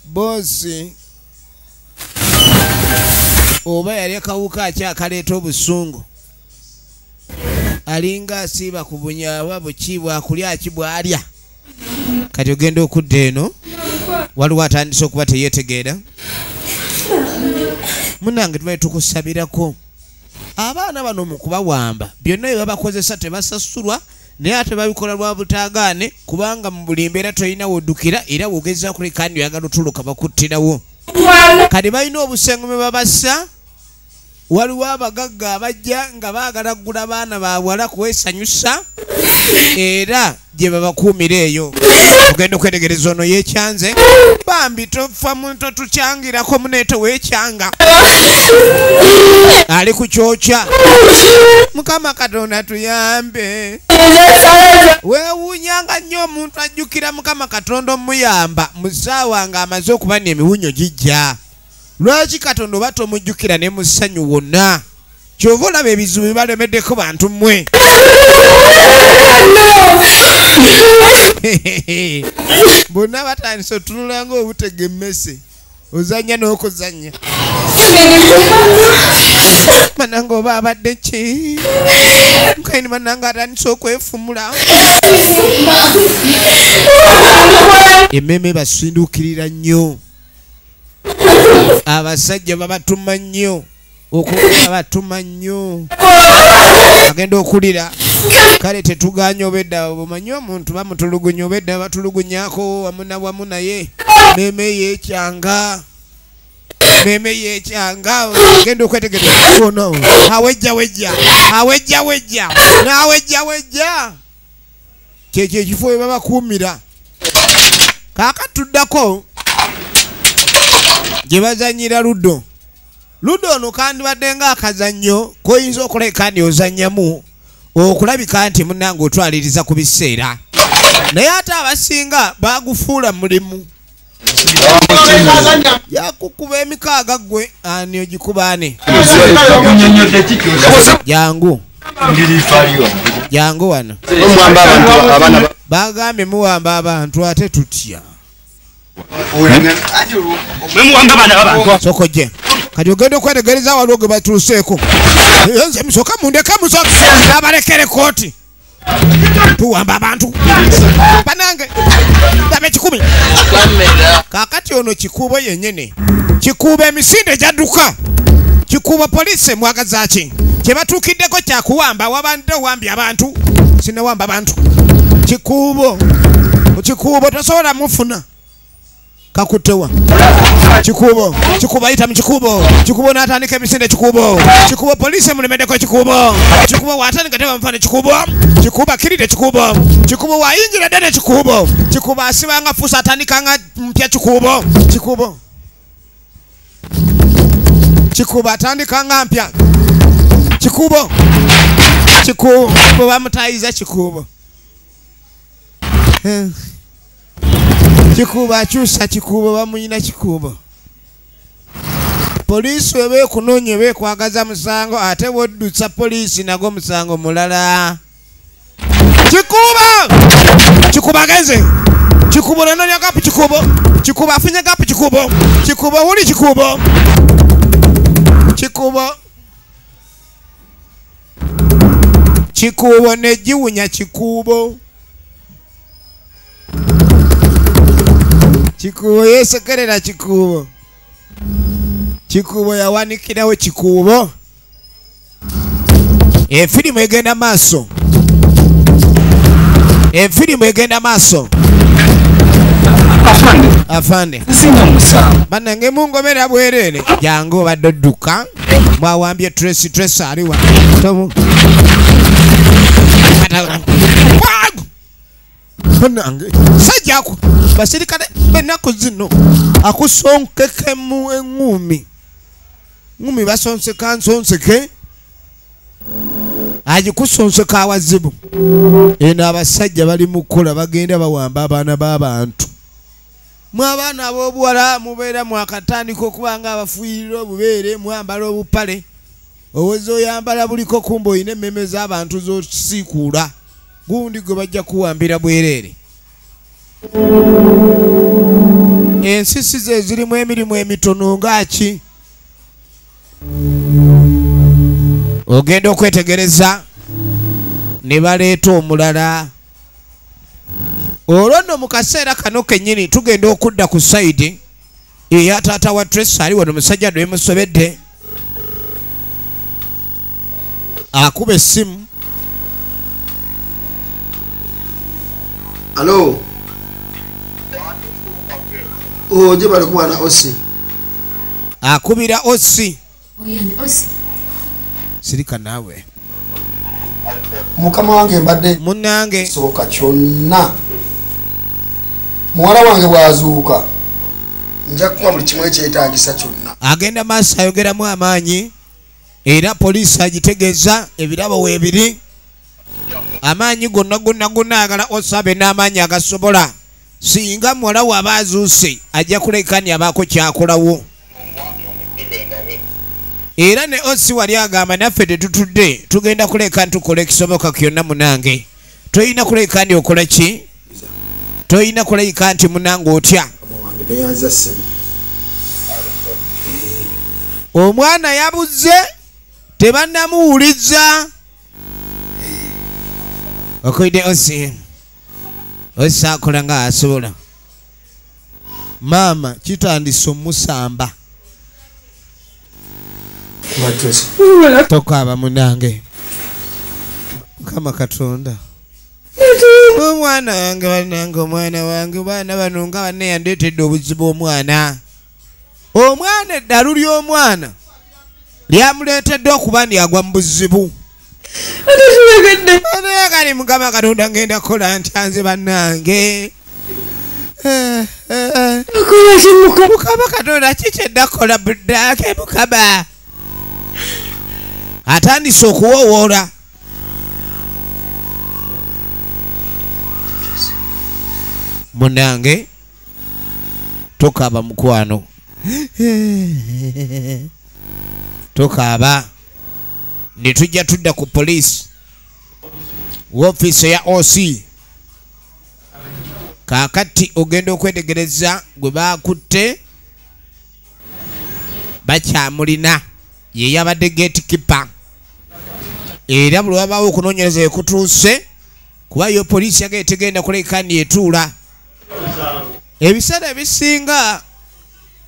bosi oba yali akawuka akyakaleeta obusungu alinga asiiba ku bunyaabwa bukiibwa akulya kibwalya kati ogenda okudda eno waliwo atandise okuba teyeetegeera munange tumaye tukusabirako abaana bano mu kubawamba byonna bye babakozesa tebasasulwa naye ate babikola lwa butaagaane kubanga mu buli mbeera tolina woddukira era wogeza kulekani oyagala otuluka bakuttirawo kati balina obusengome babassa waliwo abagagga abajja nga baagala kugula baana bawala kuwesanyusa era gye babakuumira eyo ogenda okwetegereza ono yekyanze bambi tofa muntu tukyangirako muneeto weekyanga ali ku kyokya mukama katonda tuyambe weewuunyanga nnyo omuntu ajjukira mukama katonda omuyamba mu ssaawa nga amaze okuba n'emiwunyo gijja lwaki katonda oba tomujjukira ne mu ssanyu wonna kyova olaba ebizibu bibalemeddeko bantu mmwe bonna batandise otunula ng'obutega emmese ozannya n'okuzannya mananga oba abadde ki mukaini mananga atandise okwefumula emmeme basinduukirira nnyo abasajja babatuma nnyo okuba batuma nnyo agenda okulira kale tetuganya obedda bumanyi omuntu bamutulugunya obedda batulugunyako wamu naye meme yekyanga genda okwetegereza ono awejja n'awejja kyekyo ekifo we babakuumira kaakatuddako gye bazanyira luddo ono kandibadde ng'akazannyo koyinza okuleka ndi ozannyamu okulabika nti munnange otwaliriza ku biseera naye ate abasinga bagufuula mulimu yakukuba emikaaga gwe ani ogikubaane jangu wano bagambye muwamba abantu ate tutya sokojje kati ogenda okwetegereza waliwo ge batuuseeko nze musoka mundeka abalekere kooti tuwamba abantu banange babe 10 kakati ono kikuubo yennyini kikuuba emisinde gyadduka kikuuba poliisi mwagazaki kyebatuukiddeko kyakuwamba wabadde owambye abantu sinawamba abantu kikuubo tosobola mufuna kakutewa kikuubo ayita mu kikuubo n'atandika emisinde kikuubo poliisi emulemedeko kikuubo watandika tebamufane kikuubo akiride kikuubo wayingira ddene kikuubo asibanga fuusa atandikanga mpya kikuubo atandikanga mpya kikuubo bamutayiza kikuubo akyusa kikuubo bamuyina kikuubo poliisi webeekunoonya beekwagaza musango ate woddusa poliisi nago musango mulala kikuubo agenze kikuubo nanonya gapu kikuubo afunye gapu kikuubo wuli kikuubo negiwunya kikuubo yesekerera kikuubo yawanikirawo kikuubo efirimu egenda maaso afande banange mungomera bwerere jangu obadde odduka mwawambye Tracy aliwa banange sajjako basirikale bennaku zino akusonkekemu engumi basonseka nsonseke agikusonseka awazibu eno abasajja bali mukola bagenda bawamba abaana b'abantu mwe abaana ab'obuwala mubeera mwakatandika okubanga abafuuyirira obubeere mwambala obupale oweza oyambala buliko kumba oyina emmeme z'abantu zosiikuula gundi gwe bajja kuwambira bwereere ensisi ze zirimu emirimu emitono ngaki ogenda okwetegereza ne baleeta omulala olwo nno mu kaseera kano kennyini tugenda okudda ku sayidi eya taata wa Tracy ali wano musajja dwe musobedde akuba essimu. Alo. Je bali kuwana Osi. Akubira Osi. Oyandi Osi. Sirika nawe. Mukama wange mbadde munnange soboka kyonna. Muwala wange bwazuuka. Nja kuba buli kimwe kyetaagisa kyonna. Agenda maaso ayogeramu amaanyi era poliisi agitegeeza ebirabo weebiri amaanyi gonna agala osabe n'amaanyi agasobola singa muwala waba azuuse ajja kulekani abaako kyakolawo era ne Osi wali agamba naffe tetutudde tugenda kuleka ntukola ekisoboka kyonna munange toyina kuleka ndi okola ki toyina kuleka nti munange otya omwana yabuze tebannamuwuliza okoide Osi akola nga asobola maama kitandise omusamba tokaaba munange Mukama Katonda omwana wange banange omwana wange baana bano nga banne yandeetedde obuzibu omwana eddalu ly'omwana lyamuleetedde okuba ndi agwa mu buzibu kali Mukama Katonda ngenda kukola ntya nze bannange Mukama Katonda kikyedda kukola buddaake Mukama atandise okuwowoola munange tokaaba mukwano tokaaba ne tujja tudda ku poliisi woofiisi ya OC kaakati ogenda okwetegereza gwe baakutte bakyamulina ye yabadde gatekeeper era buli wabaawo okunoonyereza ekutuuse kuba yo poliisi yagee tegenda kuleka ndi etuula ebiseera ebisinga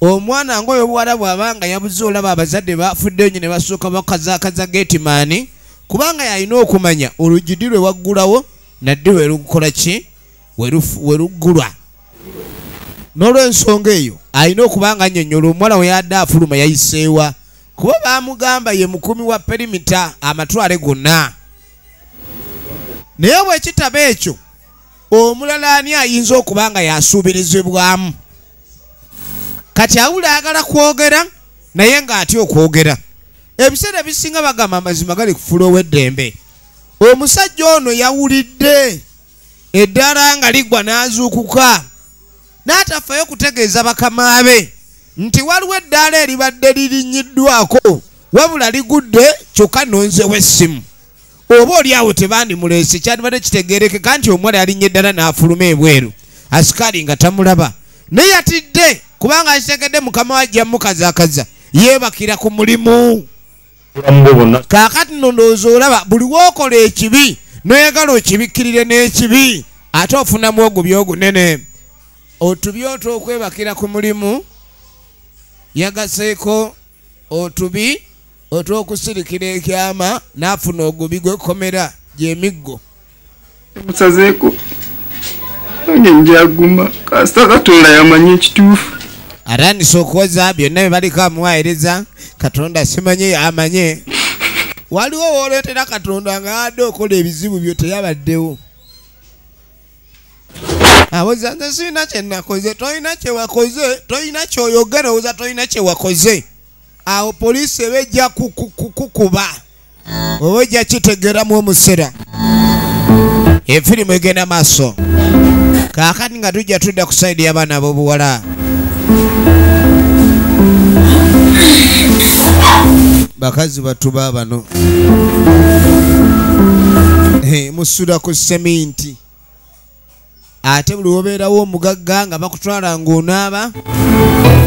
omwana ng'oyo obuwala bw'abanga yabuze olaba abazadde bafuddeyo nyo ne basooka bakazaakaza gateman kubanga yalina okumanya olugidi lwe waggulawo nadde werukukola ki weruggulwa n'olw'ensonga eyo alina okubanga annyonnyola omuwala we yadde afuluma yayiseewa kuba baamugamba ye mukumi wa perimita amatwale gonna naye bwekitaba ekyo omulala ani ayinza okubanga yasuubirizibwamu kati awula ayagala kwogera naye ng'atya okwogera ebiseera bisinga bagamba amazima gali kufuula ow'eddembe omusajja ono yawulidde eddaala nga ligwa n'azuukuka n'atafayo kutegeeza bakama be nti waliwo eddaala eribadde lirinnyiddwako wabula ligudde kyokka nonzewo essimu oba oli awo tebandimuleese kyandibadde kitegeerekeka nti omuwala yalinnye eddala n'afuluma ebweru asikaali nga tamulaba naye yatidde kubanga akitegedde mukama wajja mukazaakaza yeebakira ku mulimu kaakati nno ndowooza olaba buli wookola ekibi noyagala okibikkirire n'ekibi ate ofunamu ogubi ogunene otubi otw'okwebakira ku mulimu yagaseeko otubi otw'okusirikira ekyama n'afuna ogubi gwekomera gy'emiggo musazeeko nange njaguma kasita Katonda yamanyi ekituufu atandise okuwoza byonna bye baliko amuwaayiriza Katonda simanye yamanye waliwo wooleetera Katonda nga adde okola ebizibu byo teyabaddewo awoza nze sirina kye nakoze tolina kye wakoze tolina kyoyogera owoza tolina kye wakoze awo poliisi eba ejja kukuba oba ejja kitegeeramu omusera efirimu egenda maaso kaakati nga tujja tudda ku sayidi y'abaana ab'obuwala bakazi batuba bano musula ku seminti ate buli obeerawo omugagga nga bakutwala ng'onaaba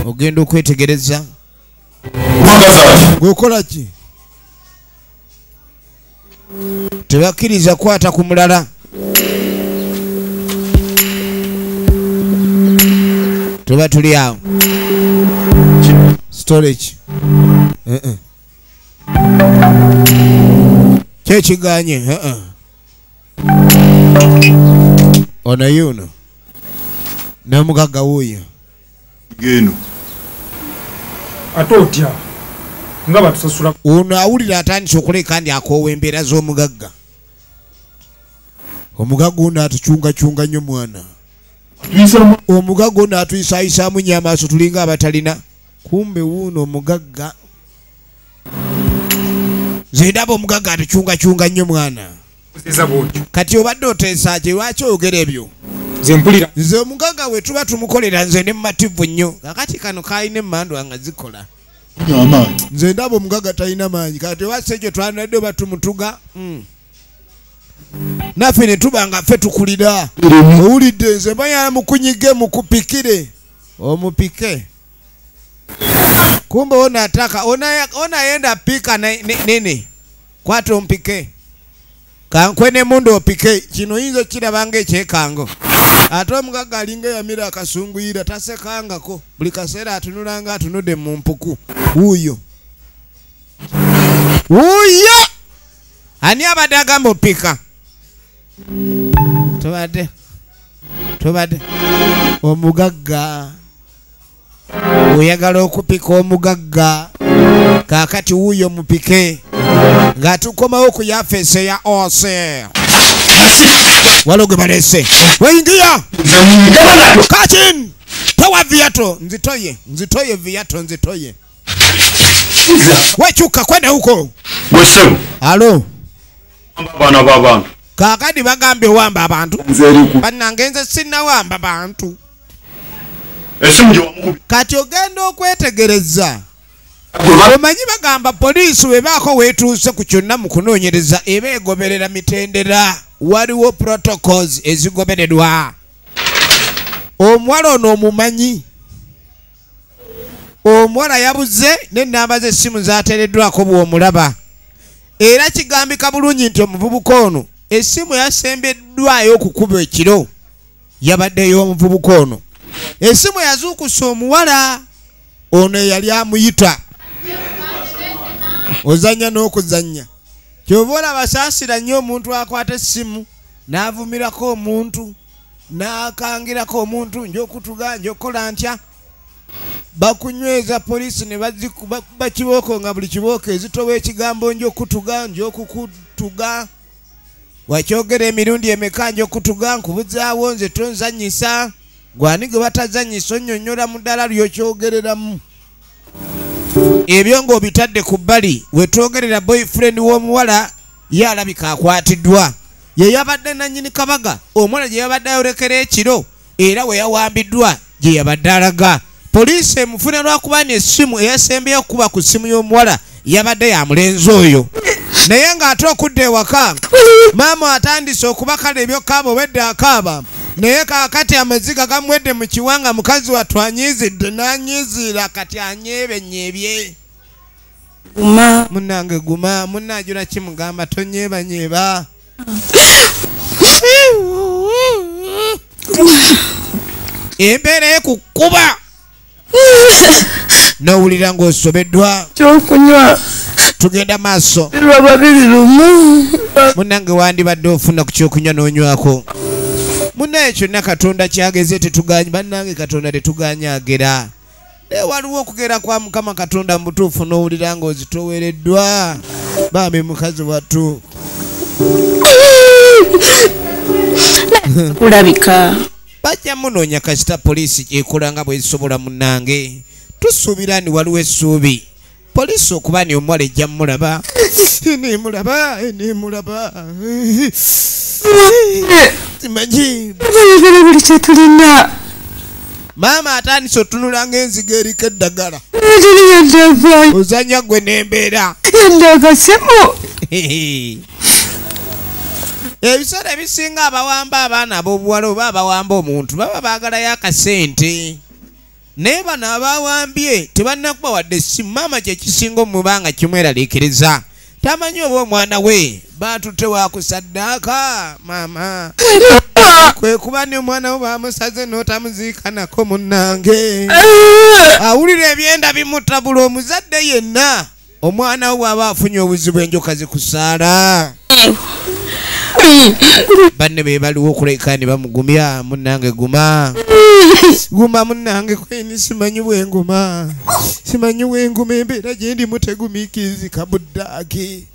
ogenda okwetegereza gweokola ki tebakkiriza kwata ku mulala tuba tuli awo storage kyekiganye ono yuno n'omugagga wuuyo geno ate otya nga batusasula ono awulira atandise okuleka ndi akoowa embeera z'omugagga omugagga ono atucungacunga nnyo mwana omugagga ono atuyisaayisaamu nnyo amaaso tulinga abatalina kumbe wuuno omugagga nze ndaba omugagga atucungacunga nnyo mwana kati obadde oteesa kye lwaki oyogera ebyo nze omugagga we tuba tumukolera nze ne mumativu nnyo kakati kano kaalina emmandwa nga zikola nze ndaba omugagga talina maanyi kati ewase ekyo twanadde oba tumutuga naffe ne tuba nga ffe tukulira owulidde nze mbayala mukunyige mukupikire omupike kumbe onataka onayenda pika nini kwata ompike kankwe ne mundu opike kino yinza kiraba ng'ekyekango ate omugagga alinga eyamira akasunguyira tasekangako buli kaseera atunulanga atunudde mu mpuku wuuyo ani abadde agamba opika tobadde omugagga oyagala okupika omugagga kakati wuuyo mupike nga tukomawo ku yafeese ya ose waliwo gwe balese weingia kachin towa viato nzitoye viato nzitoye wechuka kwenda huko gwesebo alo bana babantu kakadi bagambye wamba abantu bannange nze sinnawamba bantu kati ogenda okwetegereza omanyi bagamba poliisi webaako weetuuse ku kyonna mu kunoonyereza eba egoberera mitendera waliwo protocols ezigobererwa omuwala ono omumanyi omuwala yabuze n'ennamba z'essimu zateereddwako bw'omulaba era kigambika bulungi nti omuvubuka ono essimu yasembeddwayo okukuba ekiro yabaddeyo omuvubuka ono essimu yazuukusa omuwala ono eyali amuyita ozanya n'okuzanya kyova olaba saasira nnyo omuntu akwata essimu n'avumirako omuntu n'akangirako omuntu njokutuga njokola ntya bakunyweza poliisi ne bakuba kibooko nga buli kibooko ezitowa ekigambo njokutuga njokukutuga wakyogera emirundi emeka njokutuga nkubuzaawo nze tonzanyisa gwani gwe batazanyisa onnyonnyola mu ddala lyokyogereramu ebyo ng'obitadde ku bbali wetwogerera boyfriend w'omuwala ye alabika akwatiddwa ye yabadde nannyini kabaga omuwala gye yabadde ayolekera ekiro era we yawambiddwa gye yabadde alaga poliisi emufuna lwakubani essimu eyasembeyo okuba ku ssimu y'omuwala yabadde ya mulenzi oyo naye ng'ate okudda ewaka maama atandise okubakala ebyokaaba obwedde akaaba naye kaakati amaziga gamuwedde mu kiwanga mukazi wattu anyiizidde n'anyiiziira kati anyeebenyeebye guma munnange guma munnajula kimugamba tonyeebanyeeba embeera ekukuba n'owulira ng'osobeddwa kyokunywa tugenda maaso babiri lumu munnange wandibadde ofuna ku kyokunywa n'onywako munnaye kyonna katonda kyageze tetuganyi bannange katonda tetuganyagera naye waliwo okugera kwa mukama katonda mu butuufu n'owulira ng'ozitowereddwa bambi mukazi wattu kulabika bajja munoonya kasita poliisi gyekola nga bwezisobola munnange tusuubira ni waliwo essuubi poliisi okuba ni omuwala ejja mulaba nemulaba simanyi bayogera buli kyetulina maama atandise otunula ng'enziga eriko eddagala tuli yaddaava ozanya gwe n'embeera yadda akasemo Ebiseera ebisinga abawamba abaana ab'obuwala oba abawamba omuntu baba baagalayo akasente. Naye bano abawambye tebannakuba wadde essimu. Maama kye kisinga omubanga kimweraliikiriza. Tamanyi oba omwana we baatutte waakusaddaaka maama. Kwe kuba ne omwana we baamusaze n'otamuziika nako munnange. Awulira ebyenda bimutabula omuzadde yenna. Omwana we bw'aba afunye obuzibu enjoka zikusaala. Banne be baliwo okuleka ne bamugumya. Munnange guma. Guma munnange kweni simanyi bwenguma. Simanyi bwenguma embeera gye ndimu tegumiikirizi kabuddaaki.